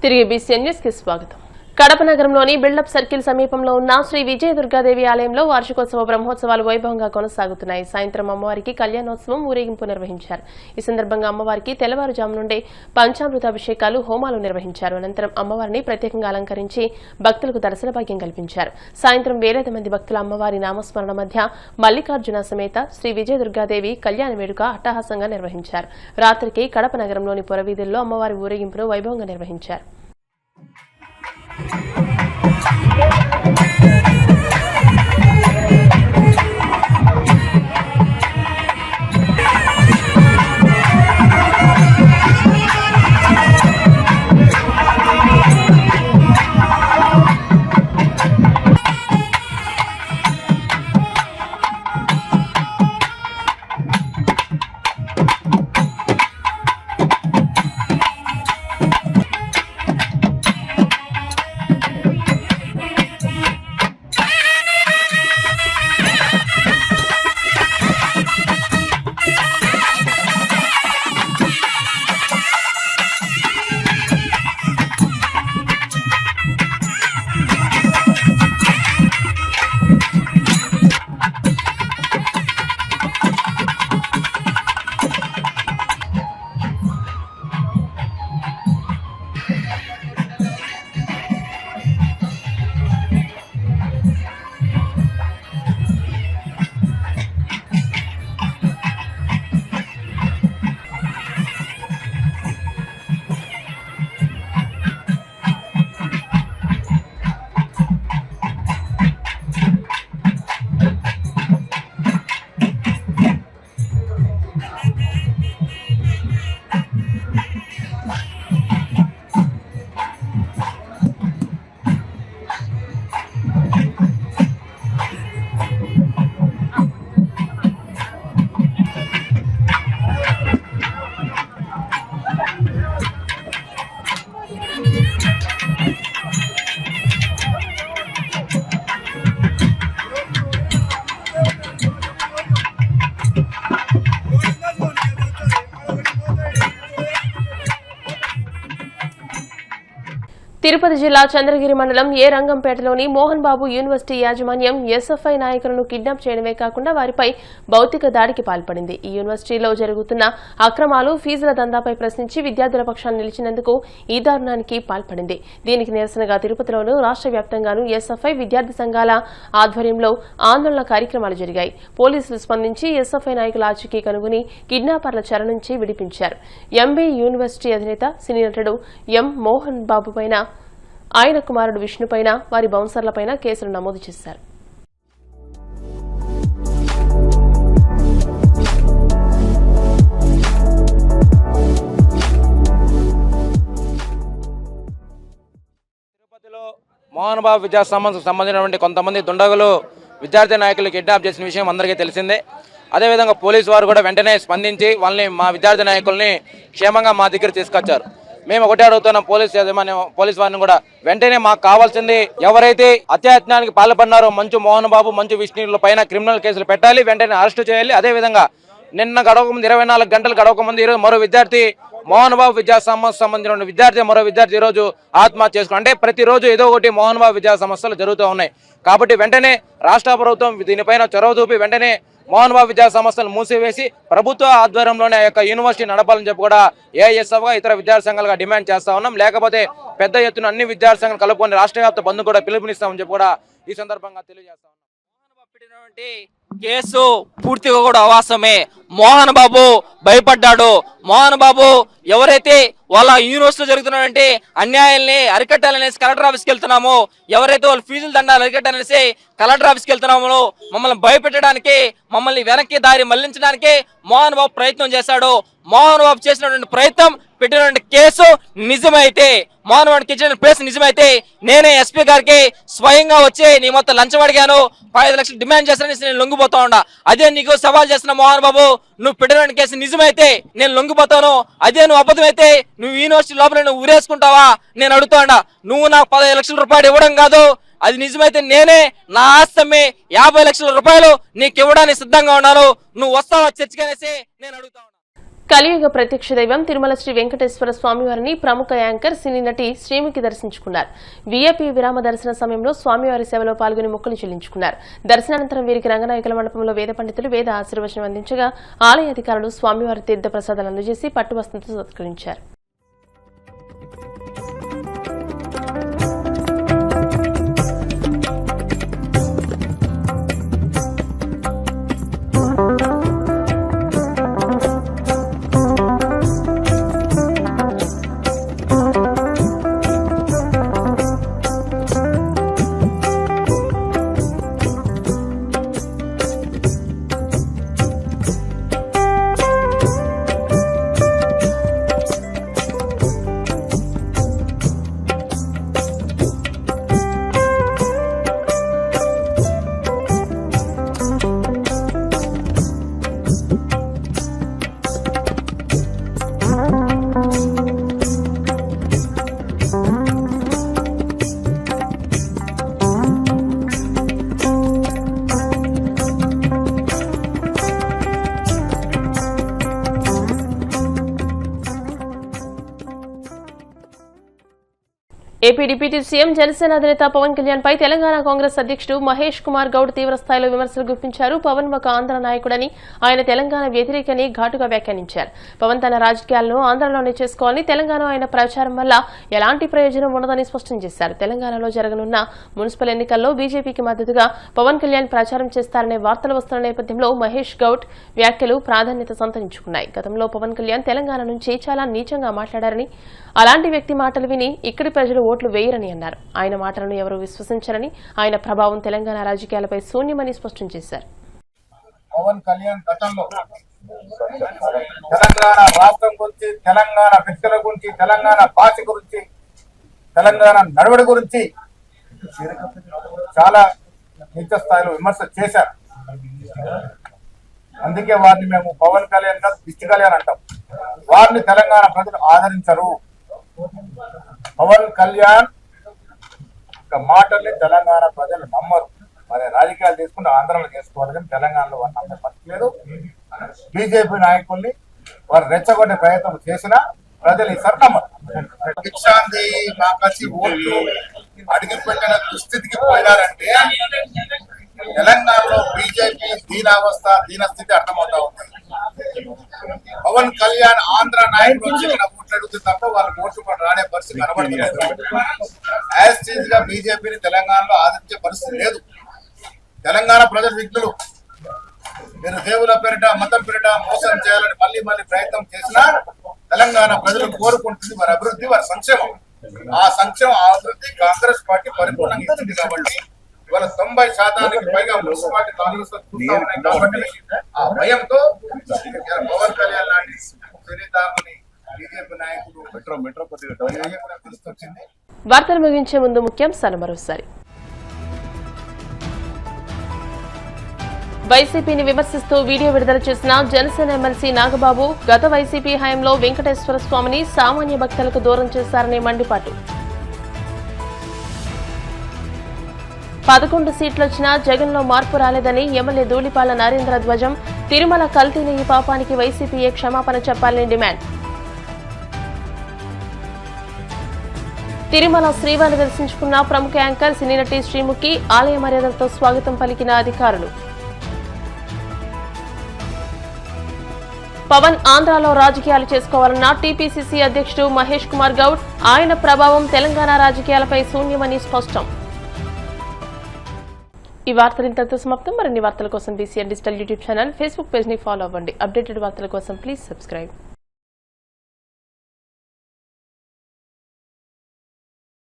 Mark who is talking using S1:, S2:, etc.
S1: తిరిగి BCN news కి స్వాగతం. కడప నగరంలోని బిల్డప్ సర్కిల్ సమీపంలో ఉన్న శ్రీ విజయ దుర్గాదేవి ఆలయంలో వార్షికోత్సవ బ్రహ్మోత్సవాలు వైభవంగా కొనసాగుతున్నాయి. సాయంత్రం అమ్మవారికి కళ్యాణోత్సవం ఊరేగింపు నిర్వహించారు. ఈ సందర్భంగా అమ్మవారికి తెల్లవారుజాము నుండే పంచామృతాభిషేకాలు, హోమాలు నిర్వహించారు. అనంతరం అమ్మవారిని ప్రత్యేకంగా అలంకరించి భక్తులకు దర్శన భాగ్యం కల్పించారు. సాయంత్రం వేలాది మంది భక్తుల అమ్మవారి నామస్మరణ మధ్య మల్లికార్జున సమేత శ్రీ విజయ దుర్గాదేవి కళ్యాణ వేడుక అట్టహాసంగా నిర్వహించారు. రాత్రికి కడప నగరంలోని పురవీధుల్లో అమ్మవారి ఊరేగింపును వైభవంగా నిర్వహించారు. తిరుపతి జిల్లా చంద్రగిరి మండలం ఏ రంగంపేటలోని మోహన్ బాబు యూనివర్సిటీ యాజమాన్యం ఎస్ఎఫ్ఐ నాయకులను కిడ్నాప్ చేయడమే కాకుండా వారిపై భౌతిక దాడికి పాల్పడింది. ఈ యూనివర్సిటీలో జరుగుతున్న అక్రమాలు, ఫీజుల దందాపై ప్రశ్నించి విద్యార్థుల పక్షాన్ని నిలిచినందుకు ఈ దారుణానికి పాల్పడింది. దీనికి నిరసనగా తిరుపతిలోనూ రాష్ట్ర వ్యాప్తంగానూ ఎస్ఎఫ్ఐ విద్యార్థి సంఘాల ఆధ్వర్యంలో ఆందోళన కార్యక్రమాలు జరిగాయి. పోలీసులు స్పందించి ఎస్ఎఫ్ఐ నాయకుల ఆచూకీ కనుగొని కిడ్నాపర్ల చెర నుంచి విడిపించారు. ఎంబీ యూనివర్సిటీ అధినేత సినీ నటుడు ఎం మోహన్ బాబు పైన, ఆయన కుమారుడు విష్ణుపైన, వారి బౌన్సర్లపైన కేసులు నమోదు చేశారు.
S2: తిరుపతిలో మోహన్ బాబు విద్యా సంబంధించినటువంటి కొంతమంది దుండగులు విద్యార్థి నాయకులు కిడ్నాప్ చేసిన విషయం అందరికీ తెలిసిందే. అదేవిధంగా పోలీసు వారు కూడా వెంటనే స్పందించి వాళ్ళని, మా విద్యార్థి నాయకుల్ని క్షేమంగా మా దగ్గర తీసుకొచ్చారు. మేము ఒకటే అడుగుతున్నాం పోలీస్ వారిని కూడా, వెంటనే మాకు కావాల్సింది ఎవరైతే అత్యాయత్నానికి పాల్పడినారో మంచు మోహన్ బాబు, మంచు విష్ణుల పైన క్రిమినల్ కేసులు పెట్టాలి, వెంటనే అరెస్టు చేయాలి. అదేవిధంగా నిన్న గడవకముందు 24 గంటలు గడవకముందు ఈరోజు మరో విద్యార్థి మోహన్ బాబు విద్యా సంబంధించిన మరో విద్యార్థి ఈరోజు ఆత్మహత్య చేసుకున్నారు. అంటే ప్రతిరోజు ఏదో ఒకటి మోహన్ బాబు విద్యా సమస్యలు జరుగుతూ ఉన్నాయి. కాబట్టి వెంటనే రాష్ట్ర ప్రభుత్వం దీనిపైన చొరవ చూపి వెంటనే మోహన్ బాబు విద్యా సంస్థలు మూసివేసి ప్రభుత్వ ఆధ్వర్యంలోనే ఆ యొక్క యూనివర్సిటీ నడపాలని చెప్పి కూడా ఏఐఎస్ఎఫ్గా ఇతర విద్యార్థి సంఘాలుగా డిమాండ్ చేస్తా ఉన్నాం. లేకపోతే పెద్ద ఎత్తున అన్ని విద్యార్థి సంఘాలు కలుపుకొని రాష్ట్ర వ్యాప్త బంద్ కూడా పిలుపునిస్తామని చెప్పి కూడా ఈ సందర్భంగా తెలియజేస్తా ఉన్నాం.
S3: మోహన్ బాబు పెట్టినటువంటి కేసు పూర్తిగా కూడా అవాస్తవమే. మోహన్ బాబు భయపడ్డాడు. మోహన్ బాబు ఎవరైతే వాళ్ళ యూనివర్సిటీలో జరుగుతున్నటువంటి అన్యాయాల్ని అరికట్టాలనేసి కలెక్టర్ ఆఫీస్కి వెళ్తున్నామో, ఎవరైతే వాళ్ళ ఫీజులు దండాలు అరికట్టాలనేసి కలెక్టర్ ఆఫీస్కి వెళ్తున్నామో, మమ్మల్ని భయపెట్టడానికి, మమ్మల్ని వెనక్కి దారి మళ్లించడానికి మోహన్ బాబు ప్రయత్నం చేశాడు. మోహన్ బాబు చేసినటువంటి ప్రయత్నం, పెట్టినటువంటి కేసు నిజమైతే, మోహన్ బాబుకి ఇచ్చిన కేసు నిజమైతే నేనే ఎస్పీ గారికి స్వయంగా వచ్చి నీ మొత్తం లంచం అడిగాను, 5 లక్షలు డిమాండ్ చేస్తానని నేను లొంగిపోతా ఉన్నా. అదే నీకు సవాల్ చేసిన మోహన్ బాబు, నువ్వు పెట్టిన కేసు నిజమైతే నేను లొంగిపోతాను, అదే నువ్వు అబద్ధమైతే నువ్వు యూనివర్సిటీ లోపల నువ్వు ఊరేసుకుంటావా నేను అడుగుతా ఉన్నా. నువ్వు నాకు 15 లక్షల రూపాయలు ఇవ్వడం కాదు, అది నిజమైతే నేనే నా ఆస్తమ్మి 50 లక్షల రూపాయలు నీకు ఇవ్వడానికి సిద్ధంగా ఉన్నాను, నువ్వు వస్తావా చర్చకనేసి నేను అడుగుతా ఉన్నా.
S1: కలియుగ ప్రత్యక్ష దైవం తిరుమల శ్రీ వెంకటేశ్వర స్వామివారిని ప్రముఖ యాంకర్ సినీ నటి శ్రీముఖి దర్శించుకున్నారు. వీఐపీ విరామ దర్శన సమయంలో స్వామివారి సేవలో పాల్గొని మొక్కులు చెల్లించుకున్నారు. దర్శనానంతరం వీరికి రంగనాయకుల మండపంలో వేద పండితులు వేద ఆశీర్వచనం అందించగా ఆలయ అధికారులు స్వామివారి తీర్థ ప్రసాదాలు అందజేసి పట్టువస్త్రంతో సత్కరించారు. ఏపీ డిప్యూటీ సీఎం జనసేన అధినేత పవన్ కళ్యాణ్ పై తెలంగాణ కాంగ్రెస్ అధ్యక్షుడు మహేష్ కుమార్ గౌడ్ తీవ్రస్థాయిలో విమర్శలు గుప్పించారు. పవన్ ఒక ఆంధ్ర నాయకుడని, ఆయన తెలంగాణ వ్యతిరేకని ఘాటుగా వ్యాఖ్యానించారు. పవన్ తన రాజకీయాలను ఆంధ్రలోనే చేసుకోవాలని, తెలంగాణ ఆయన ప్రచారం వల్ల ఎలాంటి ప్రయోజనం ఉండదని స్పష్టం చేశారు. తెలంగాణలో జరగనున్న మున్సిపల్ ఎన్నికల్లో బీజేపీకి మద్దతుగా పవన్ కళ్యాణ్ ప్రచారం చేస్తారనే వార్తలు వస్తున్న నేపథ్యంలో మహేష్ గౌడ్ వ్యాఖ్యలు ప్రాధాన్యత సంతరించుకున్నాయి. గతంలో పవన్ కళ్యాణ్ తెలంగాణ నుంచి చాలా నీచంగా మాట్లాడారని, అలాంటి వ్యక్తి మాటలు విని ఇక్కడి ప్రజలు ఓట్లు వేయరని అన్నారు. ఆయన మాటలను ఎవరూ విశ్వసించరని, ఆయన ప్రభావం తెలంగాణ రాజకీయాలపై శూన్యమని స్పష్టం చేశారు.
S4: పవన్ కళ్యాణ్ గతంలో తెలంగాణ రాష్ట్రం గురించి, తెలంగాణ వ్యక్తుల గురించి, తెలంగాణ భాష గురించి, తెలంగాణ నడవడి గురించి చాలా నీచ స్థాయిలో విమర్శ చేశారు. అందుకే వారిని మేము పవన్ కళ్యాణ్ కాదు దిష్టి కళ్యాణ్ అంటాం. వారిని తెలంగాణ ప్రజలు ఆదరించరు. పవన్ కళ్యాణ్ మాటల్ని తెలంగాణ ప్రజలు నమ్మరు. మరి రాజకీయాలు చేసుకుంటే ఆంధ్రలో చేసుకోవాలి, కానీ తెలంగాణలో వారు నమ్మే పరిస్థితి లేదు. బీజేపీ నాయకుల్ని వారు రెచ్చగొట్టే ప్రయత్నం చేసినా ప్రజలు ఈసారి నమ్మరు. భిక్షాంది మా కలిసి ఓట్లు అడిగి పెట్టిన దుస్థితికి పోయినారంటే తెలంగాణలో బీజేపీ దీనావస్థ, దీనస్థితి అర్థమవుతా ఉంది. పవన్ కళ్యాణ్ ఆంధ్ర నాయకులు వచ్చి ఓట్లు అడుగుతుంది తప్ప వాళ్ళకి ఓట్లు కూడా రానే పరిస్థితి కనబడలేదు. యాజ్ టీజ్ గా బీజేపీని తెలంగాణలో ఆదరించే పరిస్థితి లేదు. తెలంగాణ ప్రజల విజ్ఞులు మీరు దేవుల పేరిట, మతం పేరిట మోసం చేయాలని మళ్ళీ ప్రయత్నం చేసినా తెలంగాణ ప్రజలు కోరుకుంటుంది వారి అభివృద్ధి, వారి సంక్షేమం. ఆ సంక్షేమం, ఆ అభివృద్ధి కాంగ్రెస్ పార్టీ పరిపూర్ణంగా ఇస్తుంది. కాబట్టి ఇవాళ 90% పైగా మున్సిపాలిటీ కాంగ్రెస్ ఉన్నాయి. కాబట్టి ఆ భయంతో పవన్ కళ్యాణ్ లాంటి చరిత్రని బీజేపీ నాయకులు మెట్రో వచ్చింది.
S1: వార్తలు ముగించే ముందు ముఖ్యాంశాలు మరోసారి. వైసీపీని విమర్శిస్తూ వీడియో విడుదల చేసిన జనసేన ఎమ్మెల్సీ నాగబాబు, గత వైసీపీ హయాంలో వెంకటేశ్వర స్వామిని సామాన్య భక్తులకు దూరం చేశారనే మండిపాటు. 11 సీట్లొచ్చినా జగన్లో మార్పు రాలేదని ఎమ్మెల్యే ధూళిపాల నరేంద్ర ధ్వజం. తిరుమల కల్తీని ఈ పాపానికి వైసీపీయే క్షమాపణ చెప్పాలని డిమాండ్. తిరుమల శ్రీవారిని దర్శించుకున్న ప్రముఖ యాంకర్ సినీ నటి శ్రీముఖి, ఆలయ మర్యాదలతో స్వాగతం పలికిన అధికారులు. పవన్ ఆంధ్రాలో రాజకీయాలు చేసుకోవాలన్న టీపీసీసీ అధ్యక్షుడు మహేష్ కుమార్ గౌడ్, ఆయన ప్రభావం తెలంగాణ రాజకీయాలపై శూన్యమని స్పష్టం. ఈ వార్తలు ఇంతటితో సమాప్తం. మరిన్ని వార్తల కోసం BCN digital YouTube channel, Facebook page ని ఫాలో అవ్వండి. అప్డేటెడ్ వార్తల కోసం ప్లీజ్ సబ్స్క్రైబ్.